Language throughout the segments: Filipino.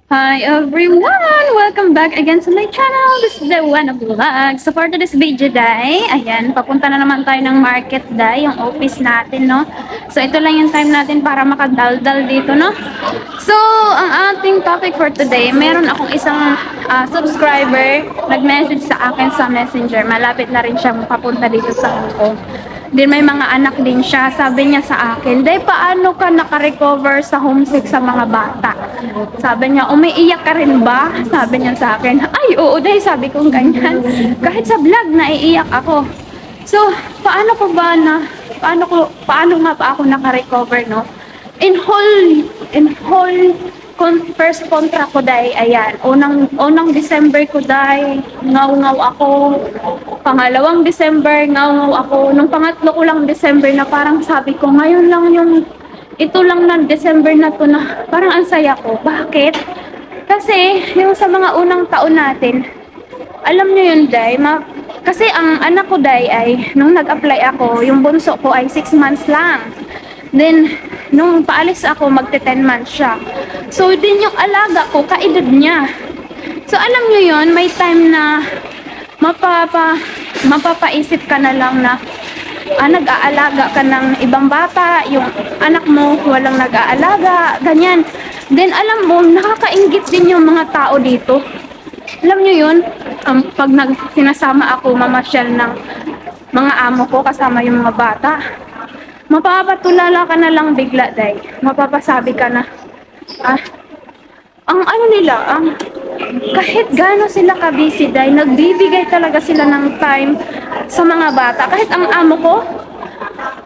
Hi everyone! Welcome back again to my channel. This is the one of vlog. So for today's video day, ayan, papunta na naman tayo ng market day, yung office natin, no? So ito lang yung time natin para makadaldal dito, no? So, ang ating topic for today, meron akong isang subscriber nag-message sa akin sa Messenger. Malapit na rin siyang papunta dito sa Hong Kong. Din may mga anak din siya. Sabi niya sa akin, "Day, paano ka naka-recover sa homesick sa mga bata?" Sabi niya, "Umiiyak ka rin ba?" Sabi niya sa akin. Ay, oo, Day, sabi ko ganyan. Kahit sa vlog, naiiyak ako. So, paano nga ba ako naka-recover, no? First contract ko, Day, ayan, unang December ko, Day, ngaw-ngaw ako. Pangalawang December, ngaw-ngaw ako. Nung pangatlo ko lang December na parang sabi ko, ngayon lang ito lang na December na to na parang ang saya ko. Bakit? Kasi yung sa mga unang taon natin, alam niyo yun, Day, kasi ang anak ko, Day, ay nung nag-apply ako, yung bunso ko ay 6 months lang. Then, nung paalis ako, magte-10 months siya. So, din yung alaga ko, kaedad niya. So, alam nyo yun, may time na mapapaisip ka na lang na nag-aalaga ka ng ibang bata, yung anak mo walang nag-aalaga, ganyan. Then, alam mo, nakakainggit din yung mga tao dito. Alam nyo yun, pag sinasama ako mamasyal ng mga amo ko kasama yung mga bata, mapapatulala ka na lang bigla, Day. Mapapasabi ka na, ang ano nila, kahit gaano sila ka-busy, Day, nagbibigay talaga sila ng time sa mga bata. Kahit ang amo ko,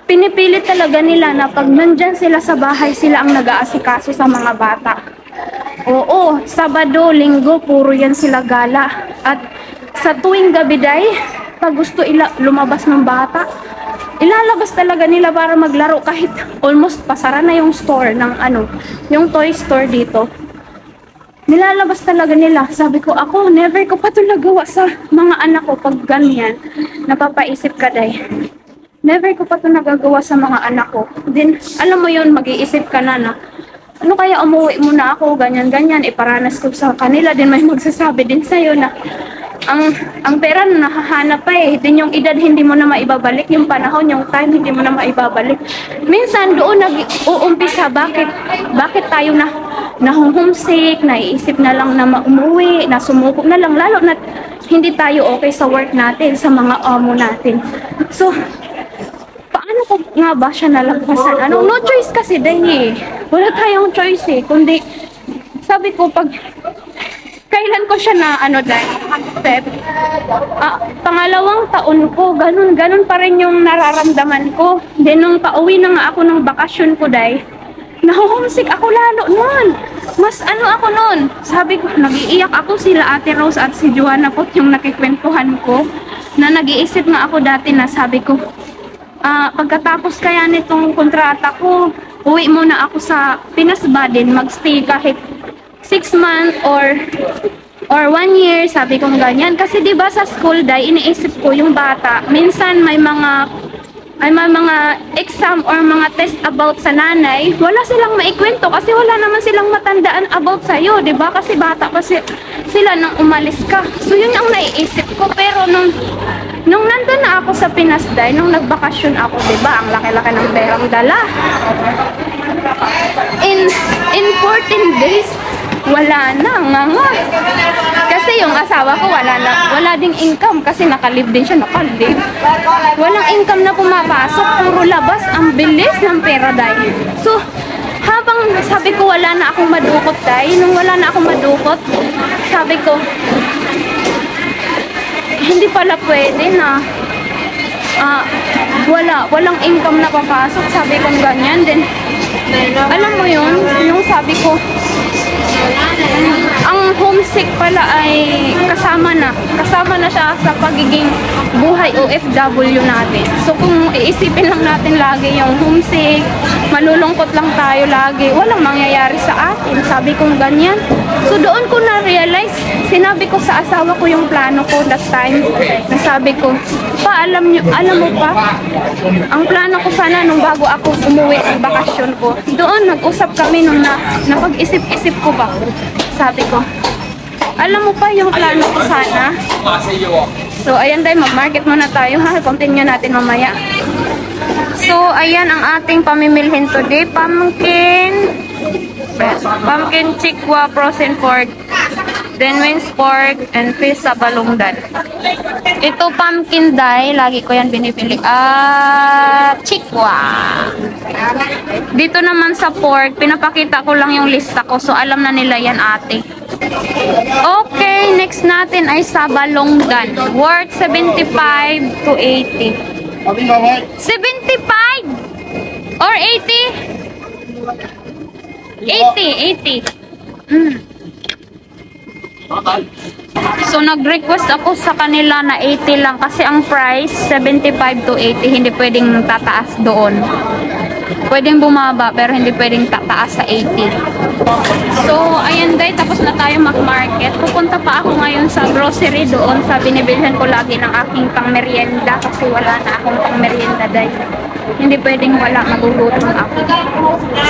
pinipilit talaga nila na pag nandyan sila sa bahay, sila ang nag-aasikaso sa mga bata. Oo, Sabado, Linggo, puro yan sila gala. At sa tuwing gabi, Day, pag gusto lumabas ng bata, ilalabas talaga nila para maglaro kahit almost pasara na yung store ng yung toy store dito. Nilalabas talaga nila. Sabi ko, ako, never ko pa ito nagawa sa mga anak ko pag ganyan. Napapaisip ka, Day. Never ko pa ito nagagawa sa mga anak ko. Then, alam mo yun, mag-iisip ka na ano kaya umuwi muna ako, ganyan-ganyan, iparanas ko sa kanila. Din may magsasabi din sa'yo na ang pera na nahahanap pa eh. Din yung edad hindi mo na maibabalik, yung panahon, yung time hindi mo na maibabalik. Minsan doon nag-uumpisa bakit tayo na homesick, naiisip na lang na umuwi, na sumuko na lang, lalo na hindi tayo okay sa work natin, sa mga amo natin. So, paano ko nga ba siya nalagpasan? No choice kasi, Day. Wala tayong choice eh. Kundi, sabi ko, kailan ko siya Day, accept. Pangalawang taon ko, ganun pa rin yung nararamdaman ko. Then, nung pauwi na nga ako ng bakasyon ko, Day, na-homesick ako lalo nun. Mas ako nun. Sabi ko, nag-iiyak ako, sila Ate Rose at si Joanna po yung nakikwentuhan ko. Na nag-iisip nga ako dati na sabi ko, pagkatapos kaya nitong kontrata ko, uwi muna ako sa Pinas ba din, magstay kahit 6 months or 1 year, sabi ko ganyan. Kasi 'di ba sa school, Day, iniisip ko yung bata, minsan may mga exam or mga test about sa nanay, wala silang maikwento kasi wala naman silang matandaan about sa'yo, 'di ba? Kasi bata pa sila nang umalis ka. So yun ang naiisip ko. Pero nung nandun na ako sa Pinas, Day, nung nagbakasyon ako, 'di ba? Ang laki-laki ng perang dala. In 14 days, wala na nga. Kasi yung asawa ko wala ding income kasi nakalib din siya, walang income na pumapasok, puro labas. Ang bilis ng pera, Day. So habang sabi ko wala na akong madukot, Day, nung wala na akong madukot, sabi ko hindi pala pwede na walang income na papasok, sabi ko ganyan. Then alam mo yun, yung sabi ko, ang homesick pala ay kasama na siya sa pagiging buhay OFW natin. So kung iisipin lang natin lagi yung homesick, malulungkot lang tayo lagi. Walang mangyayari sa atin. Sabi kong ganyan. So doon ko na-realize, sinabi ko sa asawa ko yung plano ko that time. Nasabi ko, pa, alam mo pa, ang plano ko sana nung bago ako umuwi ng bakasyon ko. Doon nag-usap kami nung napag-isip-isip ko ba. Sabi ko, alam mo pa yung plano ko sana. So ayan dahil mag-market muna tayo ha. Continue natin mamaya. So ayan ang ating pamimilhin today. Pumpkin chikwa frozen pork, then wings pork, and fish sa balungdan. Ito pumpkin dye, lagi ko yan binibili. Chikwa. Dito naman sa pork, pinapakita ko lang yung lista ko. So alam na nila yan ate. Okay, next natin ay sa balungdan. Worth 75 to 80. 75 or 80? 80. So nag-request ako sa kanila na 80 lang kasi ang price 75 to 80, hindi pwedeng tataas doon. Pwedeng bumaba pero hindi pwedeng tataas sa 80. So ayan guys, tapos na tayo mag-market. Pupunta pa ako ngayon sa grocery doon sa binibilhan ko lagi ng aking pang-merienda kasi wala na akong pang-merienda dahil hindi pwedeng wala, magugutom ako.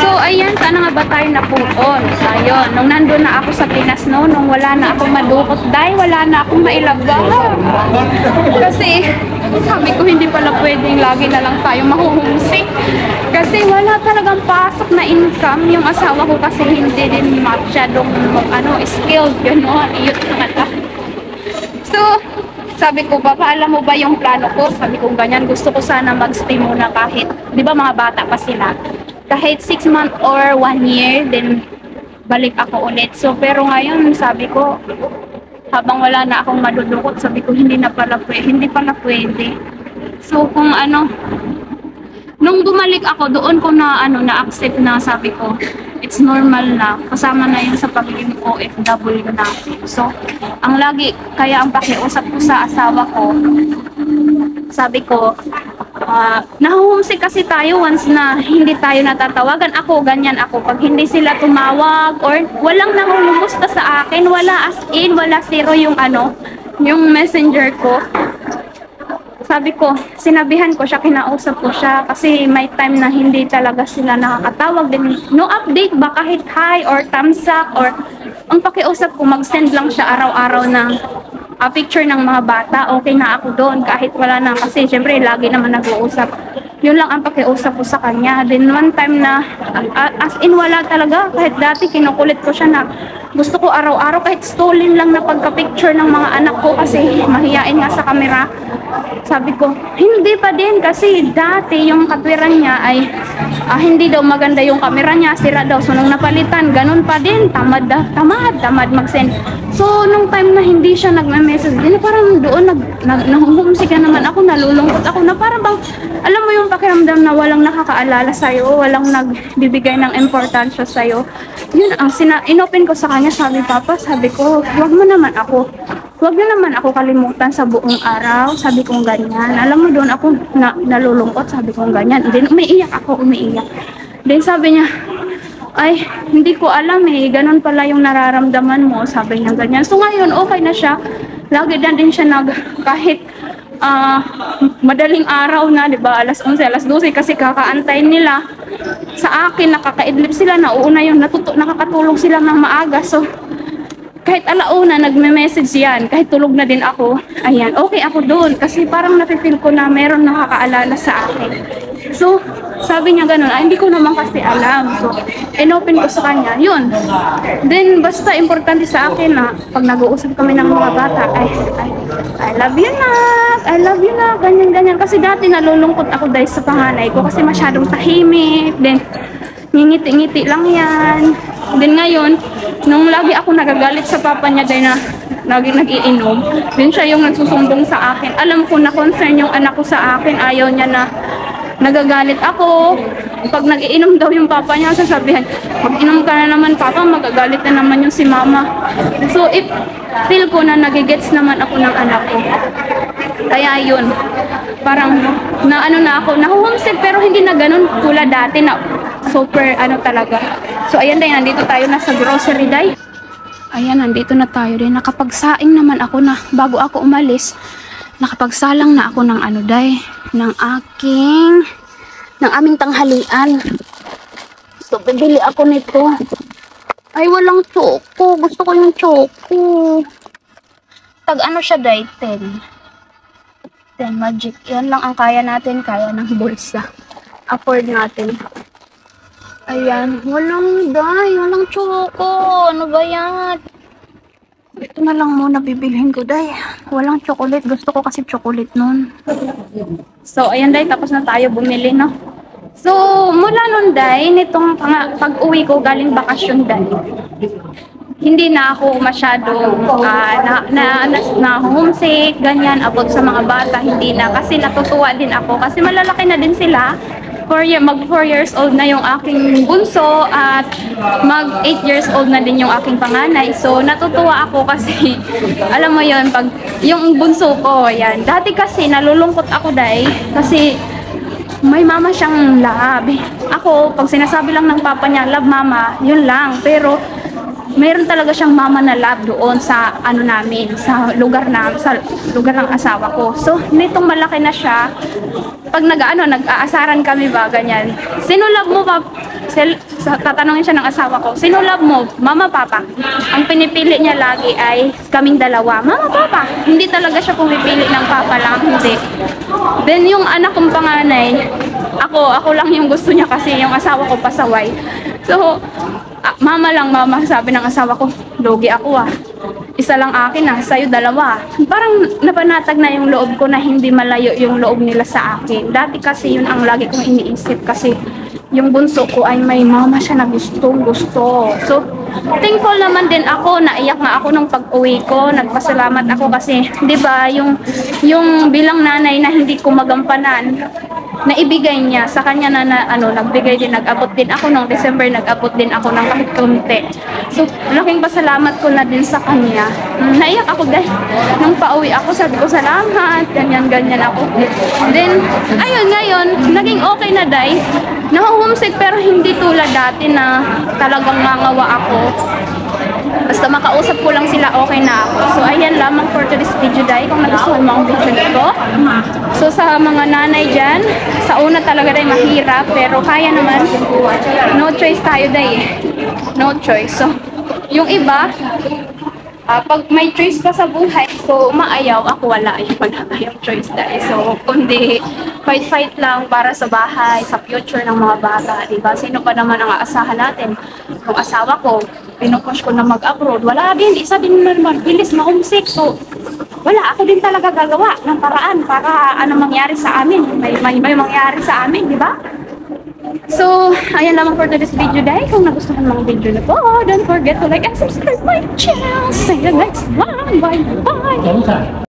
So ayan, sana nga ba tayo napukon? Ayun, nung nandun na ako sa Pinas nung wala na akong madukot dahil wala na akong mailabang. Kasi sabi ko hindi pala pwedeng lagi na lang tayo mahuhumsik. Kasi wala talagang pasok na income yung asawa ko kasi hindi din masyadong skilled, gano'n, iyot na mata. So, sabi ko, Papa, alam mo ba yung plano ko? Sabi ko, ganyan, gusto ko sana mag-stay muna kahit, di ba mga bata pa sila? Kahit 6 months or 1 year, then balik ako ulit. So, pero ngayon, sabi ko, habang wala na akong madudukot, sabi ko, hindi pala pwede. So, kung nung bumalik ako, doon ko na-accept na sabi ko, it's normal na. Kasama na yun sa pagiging OFW na. So, kaya ang pakiusap ko sa asawa ko, sabi ko, nahuhumsik kasi tayo once na hindi tayo natatawagan. Ako, ganyan ako. Pag hindi sila tumawag or walang nangungumusta sa akin, wala as in, wala zero yung messenger ko. Sabi ko, sinabihan ko siya, kinausap ko siya kasi may time na hindi talaga sila nakakatawag din. No update ba kahit hi or thumbs up or ang pakiusap ko, mag-send lang siya araw-araw ng picture ng mga bata. Okay na ako doon kahit wala na kasi syempre lagi naman nag-uusap. Yun lang ang pakiusap ko sa kanya. Then one time na as in wala talaga, kahit dati kinukulit ko siya na gusto ko araw-araw kahit stolen lang na pagka-picture ng mga anak ko kasi mahiyain nga sa camera. Sabi ko, hindi pa din kasi dati yung katwiran niya ay hindi daw maganda yung camera niya, sira daw. So nung napalitan, ganun pa din, tamad mag-send. So nung time na hindi siya nagme-message, din parang doon nahuhumsik na naman ako, nalulungkot ako na parang bang, alam mo yung pakiramdam na walang nakakaalala sa'yo, walang nagbibigay ng importansya sa'yo. Yun ang inopen ko sa kanya, sabi ko, huwag mo naman ako. Huwag na naman ako kalimutan sa buong araw. Sabi kong ganyan. Alam mo doon ako nalulungkot. Sabi kong ganyan. Then umiiyak. Then sabi niya, ay, hindi ko alam eh. Ganon pala yung nararamdaman mo. Sabi niya ganyan. So ngayon, okay na siya. Lagi na din siya kahit madaling araw na, di ba? Alas 11, alas 12 kasi kakaantay nila. Sa akin, nakakaidlip sila. Nauuna yung nakakatulog sila ng maaga. So, kahit alauna, nagme-message yan. Kahit tulog na din ako, ayan, okay ako doon. Kasi parang nafe-feel ko na meron nakakaalala sa akin. So, sabi niya ganun, hindi ko naman kasi alam. So, inopen ko sa kanya, yun. Then, basta importante sa akin na pag nag-uusap kami ng mga bata, I love you na, ganyan. Kasi dati nalulungkot ako dahil sa panganay ko kasi masyadong tahimik. Then, ngingiti-ngiti lang yan. Then ngayon, nung lagi ako nagagalit sa papa niya dahil na lagi nag-iinom, din siya yung nagsusumbong sa akin. Alam ko na concern yung anak ko sa akin, ayaw niya na nagagalit ako. Pag nag-iinom daw yung papa niya, sasabihan, mag-inom ka na naman papa, magagalit na naman yung si mama. So if feel ko na nagigets naman ako ng anak ko. Kaya yun, parang na ako, nahuhumsik pero hindi na ganun tulad dati na super ano talaga. So ayan day, nandito tayo na sa grocery day. Ayan, nandito na tayo din. Nakapagsaing naman ako na bago ako umalis. Nakapagsalang na ako ng ano day, ng aming tanghalian. So bibili ako nito. Ay, walang choco. Gusto ko yung choco. Tag ano siya day, 10 magic. Yan lang ang kaya natin. Kaya ng bulsa. Afford natin. Ayan. Walang day. Walang choco. Ano ba yan? Ito na lang muna bibilhin ko day. Walang chocolate. Gusto ko kasi chocolate nun. So, ayan day. Tapos na tayo bumili, no? So, mula nun day, nitong pag-uwi ko galing bakasyon day, hindi na ako masyadong na homesick, ganyan, about sa mga bata, hindi na. Kasi natutuwa din ako. Kasi malalaki na din sila. Mag 4 years old na yung aking bunso at mag 8 years old na din yung aking panganay. So, natutuwa ako kasi, alam mo yon pag yung bunso ko, yan. Dati kasi, nalulungkot ako day, kasi may mama siyang love. Ako, pag sinasabi lang ng papa niya, love mama, yun lang. Pero, mayroon talaga siyang mama na love doon sa ano namin, sa lugar ng asawa ko. So, nitong malaki na siya, pag nag-aasaran kami ba, ganyan. Sino love mo ba? Tatanungin siya ng asawa ko, sino love mo? Mama, papa. Ang pinipili niya lagi ay kaming dalawa. Mama, papa. Hindi talaga siya pumipili ng papa lang, hindi. Then yung anak kong panganay, ako lang yung gusto niya kasi yung asawa ko pasaway. So, mama lang, mama, sabi ng asawa ko, lugi ako ah. Isa lang akin ah, sa'yo dalawa. Parang napanatag na yung loob ko na hindi malayo yung loob nila sa akin. Dati kasi yun ang lagi kong iniisip kasi yung bunso ko ay may mama siya na gusto. So, thankful naman din ako, naiyak nga ako nung pag-uwi ko, nagpasalamat ako kasi, di ba, yung bilang nanay na hindi ko magampanan, naibigay niya sa kanya nagbigay din, nag-abot din ako nung December, nag-abot din ako ng kahit konti. So, laking pasalamat ko na din sa kanya. Naiyak ako dahil nung pauwi ako, sabi ko salamat, ganyan ako. Then, ayun, ngayon, naging okay na dahil na-homesick pero hindi tulad dati na talagang mangawa ako. Basta makausap ko lang sila, okay na ako. So, ayan lamang for today's video dahil kung nagustuhan mo ang video nito. So, sa mga nanay dyan, sa una talaga dahil mahirap, pero kaya naman. No choice tayo dahil. No choice. So, yung iba, pag may choice ka sa buhay, so maayaw, ako wala yung choice dahil. So, kundi fight lang para sa bahay, sa future ng mga bata, diba? Sino pa naman ang aasahan natin? Yung asawa ko, pinupush ko na mag-abroad, wala din, isa din naman, bilis ma-homesick. So, wala, ako din talaga gagawa ng paraan para ano mangyari sa amin, may mangyari sa amin, diba? So, ayan lamang for today's video dahil. Kung nagustuhan mo ang video na po, don't forget to like and subscribe my channel. See you next one. Bye-bye.